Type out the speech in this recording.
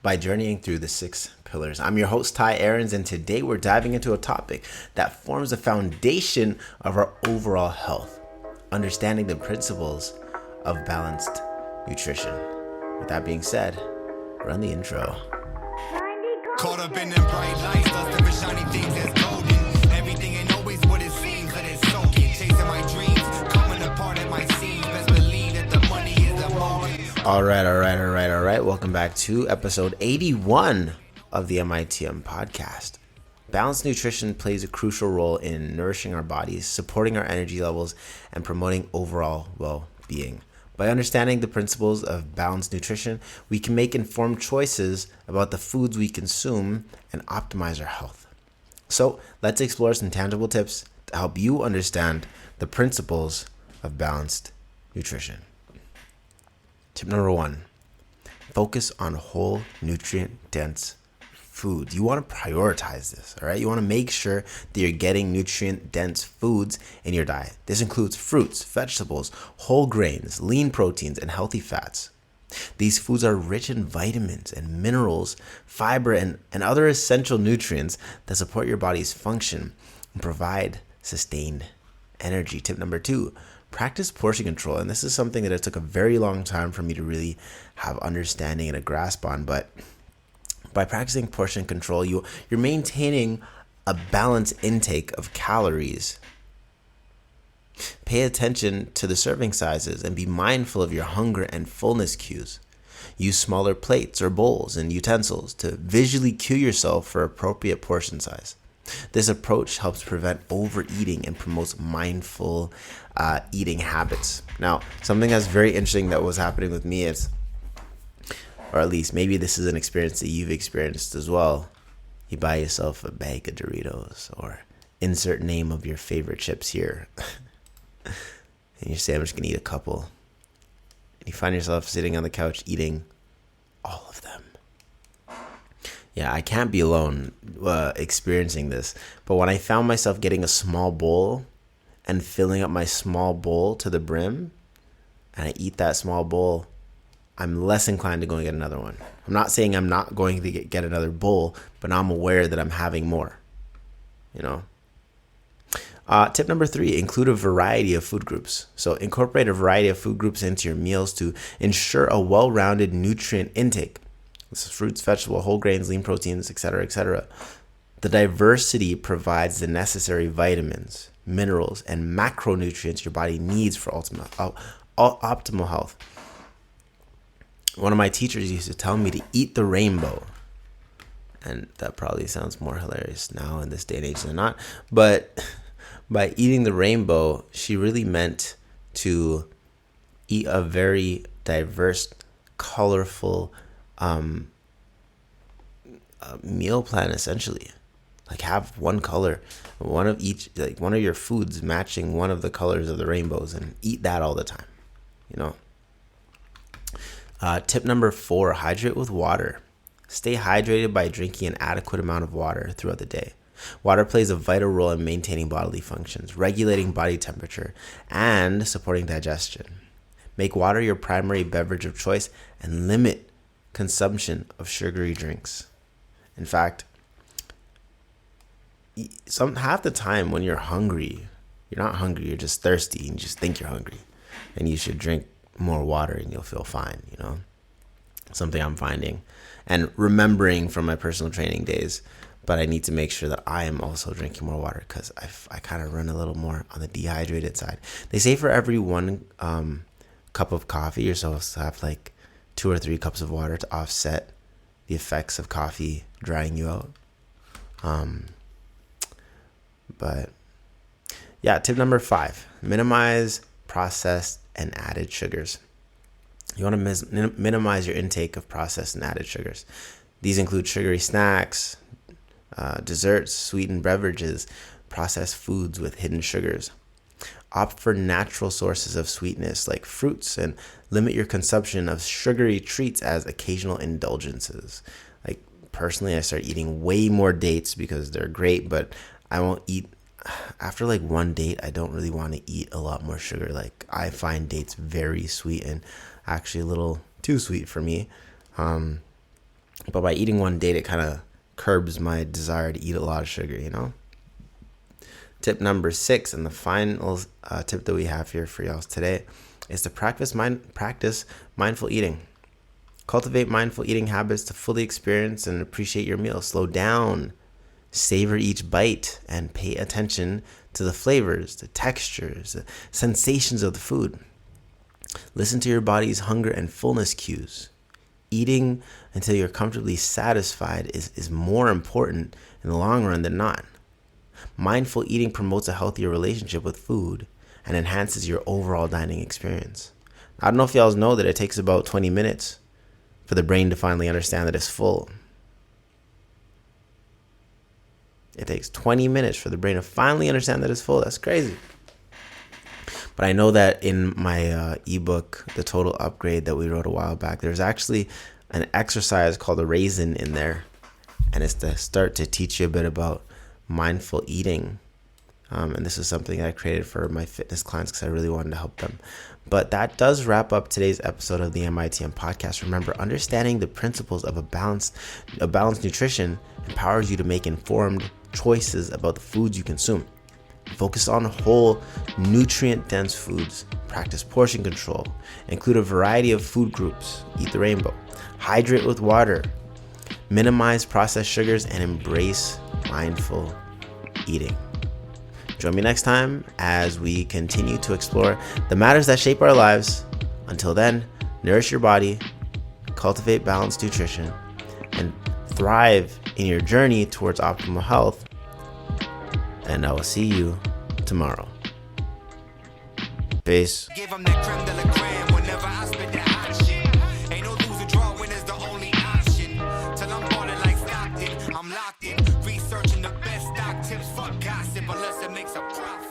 by journeying through the 6 pillars. I'm your host, Ty Aarons, and today we're diving into a topic that forms the foundation of our overall health, understanding the principles of balanced nutrition. With that being said, run the intro. Caught up in them bright lights, lusting for shiny things that's golden. Everything ain't always what it seems, let it soak in. Chasing my dreams, coming apart at my seams. Best believe that the money is the motive. All right. Welcome back to episode 81 of the MITM podcast. Balanced nutrition plays a crucial role in nourishing our bodies, supporting our energy levels, and promoting overall well-being. By understanding the principles of balanced nutrition, we can make informed choices about the foods we consume and optimize our health. So let's explore some tangible tips to help you understand the principles of balanced nutrition. Tip number 1, focus on whole nutrient-dense foods. You want to prioritize this, all right? You want to make sure that you're getting nutrient-dense foods in your diet. This includes fruits, vegetables, whole grains, lean proteins, and healthy fats. These foods are rich in vitamins and minerals, fiber, and other essential nutrients that support your body's function and provide sustained energy. Tip number 2, practice portion control. And this is something that it took a very long time for me to really have understanding and a grasp on, but by practicing portion control, you're maintaining a balanced intake of calories. Pay attention to the serving sizes and be mindful of your hunger and fullness cues. Use smaller plates or bowls and utensils to visually cue yourself for appropriate portion size. This approach helps prevent overeating and promotes mindful eating habits. Now, something that's very interesting that was happening with me is, or at least maybe this is an experience that you've experienced as well. You buy yourself a bag of Doritos or insert name of your favorite chips here. And you say, I'm just going to eat a couple. And you find yourself sitting on the couch eating all of them. Yeah, I can't be alone experiencing this. But when I found myself getting a small bowl and filling up my small bowl to the brim, and I eat that small bowl, I'm less inclined to go and get another one. I'm not saying I'm not going to get another bowl, but now I'm aware that I'm having more, Tip number 3, include a variety of food groups. So incorporate a variety of food groups into your meals to ensure a well-rounded nutrient intake. This is fruits, vegetables, whole grains, lean proteins, etc., etc. The diversity provides the necessary vitamins, minerals, and macronutrients your body needs for optimal health. One of my teachers used to tell me to eat the rainbow. And that probably sounds more hilarious now in this day and age than not. But by eating the rainbow, she really meant to eat a very diverse, colorful meal plan, essentially. Like have one color, one of each, like one of your foods matching one of the colors of the rainbows, and eat that all the time, Tip number 4, hydrate with water. Stay hydrated by drinking an adequate amount of water throughout the day. Water plays a vital role in maintaining bodily functions, regulating body temperature, and supporting digestion. Make water your primary beverage of choice and limit consumption of sugary drinks. In fact, half the time when you're hungry, you're not hungry, you're just thirsty and you just think you're hungry. And you should drink more water and you'll feel fine, Something I'm finding and remembering from my personal training days. But I need to make sure that I am also drinking more water because I kind of run a little more on the dehydrated side. They say for every one cup of coffee, you're supposed to have like 2 or 3 cups of water to offset the effects of coffee drying you out. But yeah, tip number 5, minimize processed and added sugars. You want to minimize your intake of processed and added sugars. These include sugary snacks, desserts, sweetened beverages, processed foods with hidden sugars. Opt for natural sources of sweetness like fruits and limit your consumption of sugary treats as occasional indulgences. Like personally, I start eating way more dates because they're great, but I won't eat after like one date. I don't really want to eat a lot more sugar. Like I find dates very sweet and actually a little too sweet for me. But by eating one date, it kind of curbs my desire to eat a lot of sugar, Tip number 6, and the final tip that we have here for y'all today, is to practice mindful eating. Cultivate mindful eating habits to fully experience and appreciate your meal. Slow down, savor each bite, and pay attention to the flavors, the textures, the sensations of the food. Listen to your body's hunger and fullness cues. Eating until you're comfortably satisfied is more important in the long run than not. Mindful eating promotes a healthier relationship with food and enhances your overall dining experience. I don't know if y'all know that it takes about 20 minutes for the brain to finally understand that it's full. It takes 20 minutes for the brain to finally understand that it's full. That's crazy. But I know that in my ebook, The Total Upgrade, that we wrote a while back, there's actually an exercise called a raisin in there. And it's to start to teach you a bit about mindful eating. And this is something I created for my fitness clients because I really wanted to help them. But that does wrap up today's episode of the MITM podcast. Remember, understanding the principles of a balanced nutrition empowers you to make informed choices about the foods you consume. Focus on whole, nutrient-dense foods. Practice portion control. Include a variety of food groups. Eat the rainbow. Hydrate with water. Minimize processed sugars and embrace mindful eating. Join me next time as we continue to explore the matters that shape our lives. Until then, nourish your body, cultivate balanced nutrition, and thrive in your journey towards optimal health. And I will see you tomorrow. Peace. Give 'em that creme de la creme whenever I spit that hot shit. Ain't no lose or draw when it's the only option. Till I'm balling like Stockton, I'm locked in. Researching the best stock tips, fuck gossip unless it makes a profit.